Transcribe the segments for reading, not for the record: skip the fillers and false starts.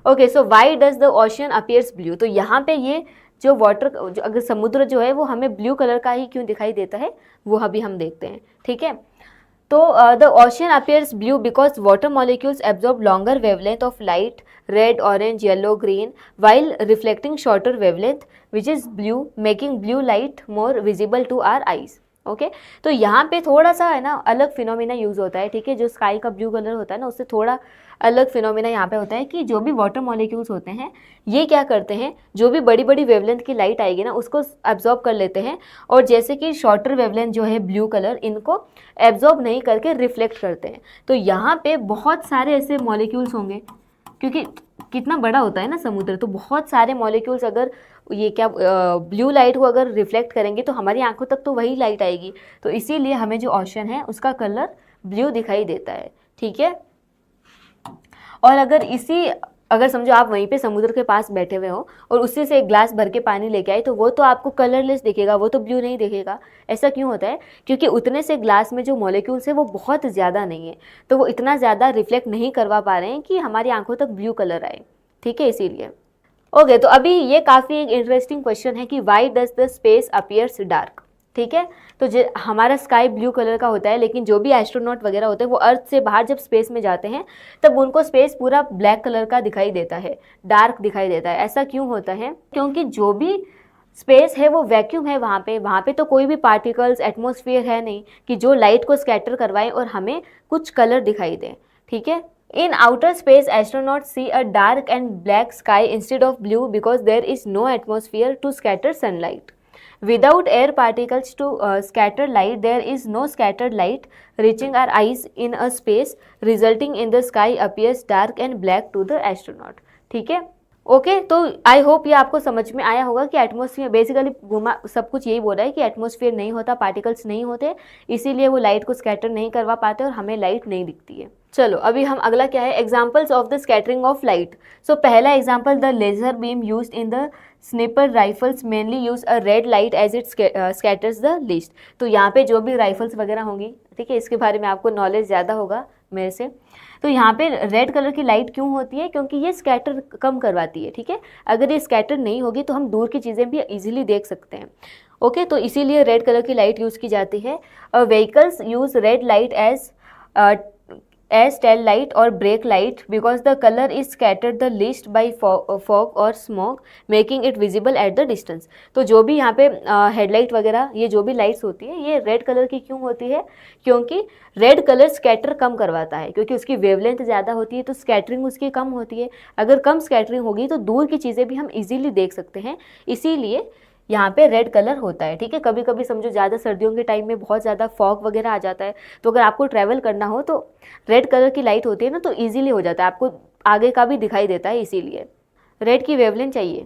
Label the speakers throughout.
Speaker 1: Okay, so why does the ocean appears blue, तो यहाँ पे ये जो वाटर, जो अगर समुद्र जो है वो हमें ब्लू कलर का ही क्यों दिखाई देता है वो अभी हम देखते हैं, ठीक है। तो the ocean appears blue because water molecules absorb longer wavelength of light, red, orange, yellow, green, while reflecting shorter wavelength which is blue, making blue light more visible to our eyes। Okay, तो यहाँ पे थोड़ा सा है ना अलग phenomena use होता है, ठीक है। जो स्काई का ब्लू कलर होता है ना, उससे थोड़ा अलग फिनोमिना यहाँ पे होता है कि जो भी वाटर मॉलिक्यूल्स होते हैं ये क्या करते हैं, जो भी बड़ी बड़ी वेवलेंथ की लाइट आएगी ना उसको एब्जॉर्ब कर लेते हैं, और जैसे कि शॉर्टर वेवलेंथ जो है ब्लू कलर, इनको एब्जॉर्ब नहीं करके रिफ्लेक्ट करते हैं। तो यहाँ पे बहुत सारे ऐसे मॉलिक्यूल्स होंगे, क्योंकि कितना बड़ा होता है ना समुद्र, तो बहुत सारे मॉलिक्यूल्स अगर ये क्या ब्लू लाइट को अगर रिफ्लेक्ट करेंगे तो हमारी आंखों तक तो वही लाइट आएगी, तो इसीलिए हमें जो ओशन है उसका कलर ब्लू दिखाई देता है, ठीक है। और अगर समझो आप वहीं पे समुद्र के पास बैठे हुए हो और उसी से एक ग्लास भर के पानी लेके आए, तो वो तो आपको कलरलेस दिखेगा, वो तो ब्लू नहीं दिखेगा। ऐसा क्यों होता है? क्योंकि उतने से ग्लास में जो मॉलिक्यूल्स है वो बहुत ज़्यादा नहीं है, तो वो इतना ज़्यादा रिफ्लेक्ट नहीं करवा पा रहे हैं कि हमारी आंखों तक ब्लू कलर आए, ठीक है, इसीलिए। ओके, तो अभी ये काफ़ी एक इंटरेस्टिंग क्वेश्चन है कि Y does the space appears dark, ठीक है। तो हमारा स्काई ब्लू कलर का होता है, लेकिन जो भी एस्ट्रोनॉट वगैरह होते हैं वो अर्थ से बाहर जब स्पेस में जाते हैं तब उनको स्पेस पूरा ब्लैक कलर का दिखाई देता है, डार्क दिखाई देता है। ऐसा क्यों होता है? क्योंकि जो भी स्पेस है वो वैक्यूम है, वहाँ पे तो कोई भी पार्टिकल्स, एटमॉस्फेयर है नहीं कि जो लाइट को स्कैटर करवाएं और हमें कुछ कलर दिखाई दें, ठीक है। In outer space, astronauts see a dark and black sky instead of blue because there is no atmosphere to scatter sunlight. Without air particles to scatter light, there is no scattered light reaching our eyes in a space, resulting in the sky appears dark and black to the astronaut. ठीक है, okay. तो I hope ये आपको समझ में आया होगा कि एटमॉस्फेयर बेसिकली घुमा सब कुछ यही बोल रहा है कि एटमॉस्फेयर नहीं होता, पार्टिकल्स नहीं होते, इसीलिए वो लाइट को स्कैटर नहीं करवा पाते और हमें लाइट नहीं दिखती है। चलो अभी हम अगला क्या है, examples of the scattering of light. So पहला example, the laser beam used in the sniper rifles mainly use a red light as it scatters the least. तो यहाँ पे जो भी राइफल्स वगैरह होंगी, ठीक है, इसके बारे में आपको नॉलेज ज़्यादा होगा मेरे से। तो यहाँ पे रेड कलर की लाइट क्यों होती है? क्योंकि ये स्कैटर कम करवाती है, ठीक है। अगर ये स्कैटर नहीं होगी तो हम दूर की चीज़ें भी इजीली देख सकते हैं, ओके। तो इसीलिए रेड कलर की लाइट यूज़ की जाती है। Vehicles use red light as tail light or brake light because the color is scattered the least by fog or smoke, making it visible at the distance। तो जो भी यहाँ पे headlight वगैरह ये जो भी लाइट्स होती है ये रेड कलर की क्यों होती है? क्योंकि रेड कलर स्कैटर कम करवाता है, क्योंकि उसकी वेवलेंथ ज़्यादा होती है तो स्कैटरिंग उसकी कम होती है। अगर कम स्कैटरिंग होगी तो दूर की चीज़ें भी हम इजीली देख सकते हैं, इसीलिए यहाँ पे रेड कलर होता है, ठीक है। कभी कभी समझो ज़्यादा सर्दियों के टाइम में बहुत ज़्यादा फॉग वगैरह आ जाता है, तो अगर आपको ट्रैवल करना हो तो रेड कलर की लाइट होती है ना, तो इजीली हो जाता है, आपको आगे का भी दिखाई देता है। इसीलिए रेड की वेवलेंथ चाहिए,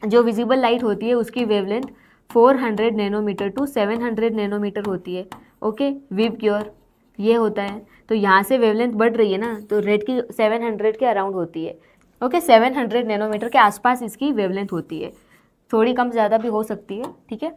Speaker 1: जो विजिबल लाइट होती है उसकी वेवलेंथ 400 नैनोमीटर टू 700 नैनोमीटर होती है, ओके। विब क्योर ये होता है, तो यहाँ से वेवलेंथ बढ़ रही है ना, तो रेड की 700 के अराउंड होती है, ओके। 700 नैनोमीटर के आसपास इसकी वेवलेंथ होती है, थोड़ी कम ज़्यादा भी हो सकती है, ठीक है।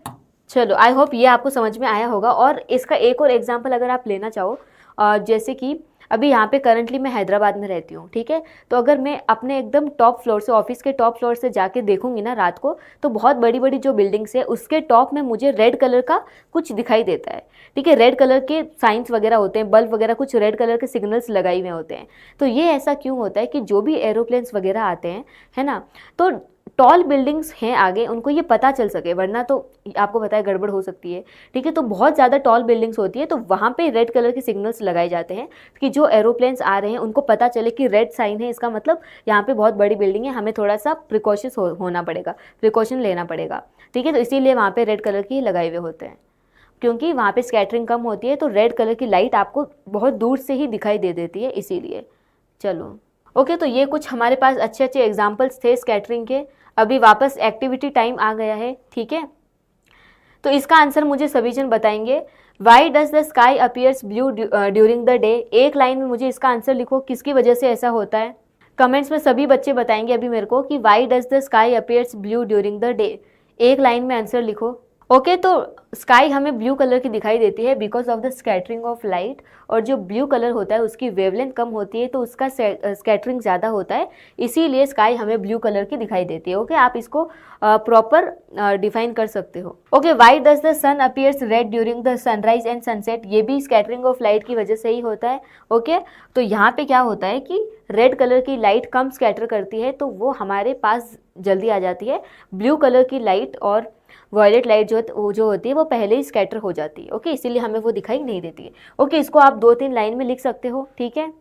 Speaker 1: चलो आई होप ये आपको समझ में आया होगा। और इसका एक और एग्जांपल अगर आप लेना चाहो, जैसे कि अभी यहाँ पे करंटली मैं हैदराबाद में रहती हूँ, ठीक है। तो अगर मैं अपने एकदम टॉप फ्लोर से, ऑफिस के टॉप फ्लोर से जाके देखूंगी ना रात को, तो बहुत बड़ी बड़ी जो बिल्डिंग्स है उसके टॉप में मुझे रेड कलर का कुछ दिखाई देता है, ठीक है। रेड कलर के साइंस वगैरह होते हैं, बल्ब वगैरह कुछ रेड कलर के सिग्नल्स लगाए हुए होते हैं। तो ये ऐसा क्यों होता है कि जो भी एरोप्लेन्स वगैरह आते हैं, है ना, तो टॉल बिल्डिंग्स हैं आगे, उनको ये पता चल सके, वरना तो आपको पता है गड़बड़ हो सकती है, ठीक है। तो बहुत ज़्यादा टॉल बिल्डिंग्स होती है तो वहाँ पे रेड कलर के सिग्नल्स लगाए जाते हैं कि जो एरोप्लेन्स आ रहे हैं उनको पता चले कि रेड साइन है, इसका मतलब यहाँ पे बहुत बड़ी बिल्डिंग है, हमें थोड़ा सा प्रिकॉशंस होना पड़ेगा, प्रिकॉशन लेना पड़ेगा, ठीक है। तो इसीलिए वहाँ पे रेड कलर के लगाए हुए होते हैं, क्योंकि वहाँ पे स्कैटरिंग कम होती है, तो रेड कलर की लाइट आपको बहुत दूर से ही दिखाई दे देती है, इसीलिए। चलो ओके, तो ये कुछ हमारे पास अच्छे अच्छे एग्जाम्पल्स थे स्कैटरिंग के। अभी वापस एक्टिविटी टाइम आ गया है, ठीक है। तो इसका आंसर मुझे सभी जन बताएंगे। Y does the sky appears blue during the day. एक लाइन में मुझे इसका आंसर लिखो, किसकी वजह से ऐसा होता है। कमेंट्स में सभी बच्चे बताएंगे अभी मेरे को कि Y does the sky appears blue during the day. एक लाइन में आंसर लिखो। ओके तो स्काई हमें ब्लू कलर की दिखाई देती है because of the scattering of light, और जो ब्लू कलर होता है उसकी वेवलेंथ कम होती है तो उसका स्कैटरिंग ज़्यादा होता है, इसीलिए स्काई हमें ब्लू कलर की दिखाई देती है। ओके आप इसको प्रॉपर डिफाइन कर सकते हो। Okay why does the sun appears red during the sunrise and sunset, ये भी स्कैटरिंग ऑफ लाइट की वजह से ही होता है। ओके तो यहाँ पे क्या होता है कि रेड कलर की लाइट कम स्कैटर करती है तो वो हमारे पास जल्दी आ जाती है, ब्लू कलर की लाइट और वॉयलेट लाइट जो होती है वो पहले ही स्कैटर हो जाती है। ओके इसीलिए हमें वो दिखाई नहीं देती है। ओके इसको आप 2-3 लाइन में लिख सकते हो, ठीक है।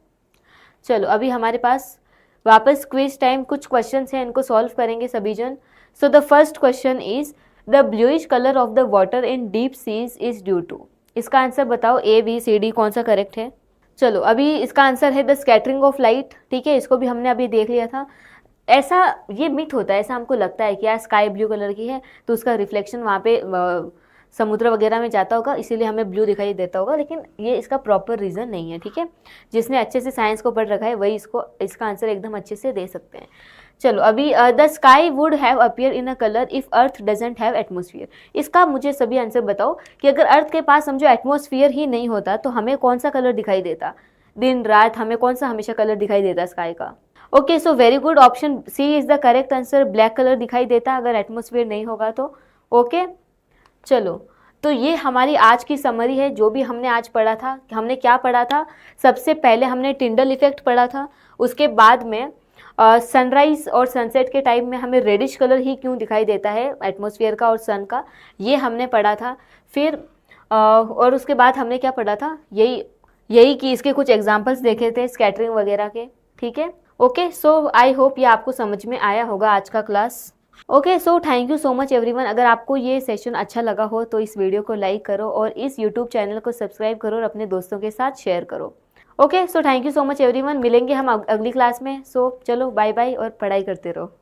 Speaker 1: चलो अभी हमारे पास वापस क्विज टाइम, कुछ क्वेश्चंस हैं इनको सॉल्व करेंगे सभी जन। So the first question is the bluish colour of the water in deep seas is due to, इसका आंसर बताओ ABCD कौन सा करेक्ट है। चलो अभी इसका आंसर है द स्कैटरिंग ऑफ लाइट, ठीक है इसको भी हमने अभी देख लिया था। ऐसा ये मिथ होता है, ऐसा हमको लगता है कि यार स्काई ब्लू कलर की है तो उसका रिफ्लेक्शन वहाँ पे समुद्र वगैरह में जाता होगा इसीलिए हमें ब्लू दिखाई देता होगा, लेकिन ये इसका प्रॉपर रीज़न नहीं है, ठीक है। जिसने अच्छे से साइंस को पढ़ रखा है वही इसका आंसर एकदम अच्छे से दे सकते हैं। चलो अभी the sky would have appear in a colour if earth doesn't have atmosphere, इसका मुझे सभी आंसर बताओ कि अगर अर्थ के पास समझो एटमोसफियर ही नहीं होता तो हमें कौन सा कलर दिखाई देता, दिन रात हमें कौन सा हमेशा कलर दिखाई देता स्काई का। Okay so very good, option C is the correct answer, black colour दिखाई देता अगर एटमोसफियर नहीं होगा तो। ओके चलो तो ये हमारी आज की समरी है, जो भी हमने आज पढ़ा था। हमने क्या पढ़ा था, सबसे पहले हमने टिंडल इफेक्ट पढ़ा था, उसके बाद में सनराइज और सनसेट के टाइम में हमें रेडिश कलर ही क्यों दिखाई देता है एटमॉस्फेयर का और सन का, ये हमने पढ़ा था। फिर और उसके बाद हमने क्या पढ़ा था, यही कि इसके कुछ एग्जांपल्स देखे थे स्कैटरिंग वगैरह के, ठीक है। ओके सो आई होप ये आपको समझ में आया होगा आज का class. Okay so thank you so much everyone. अगर आपको ये सेशन अच्छा लगा हो तो इस वीडियो को लाइक करो और इस यूट्यूब चैनल को सब्सक्राइब करो और अपने दोस्तों के साथ शेयर करो। Okay so thank you so much everyone, मिलेंगे हम अगली क्लास में। सो चलो बाय बाय और पढ़ाई करते रहो।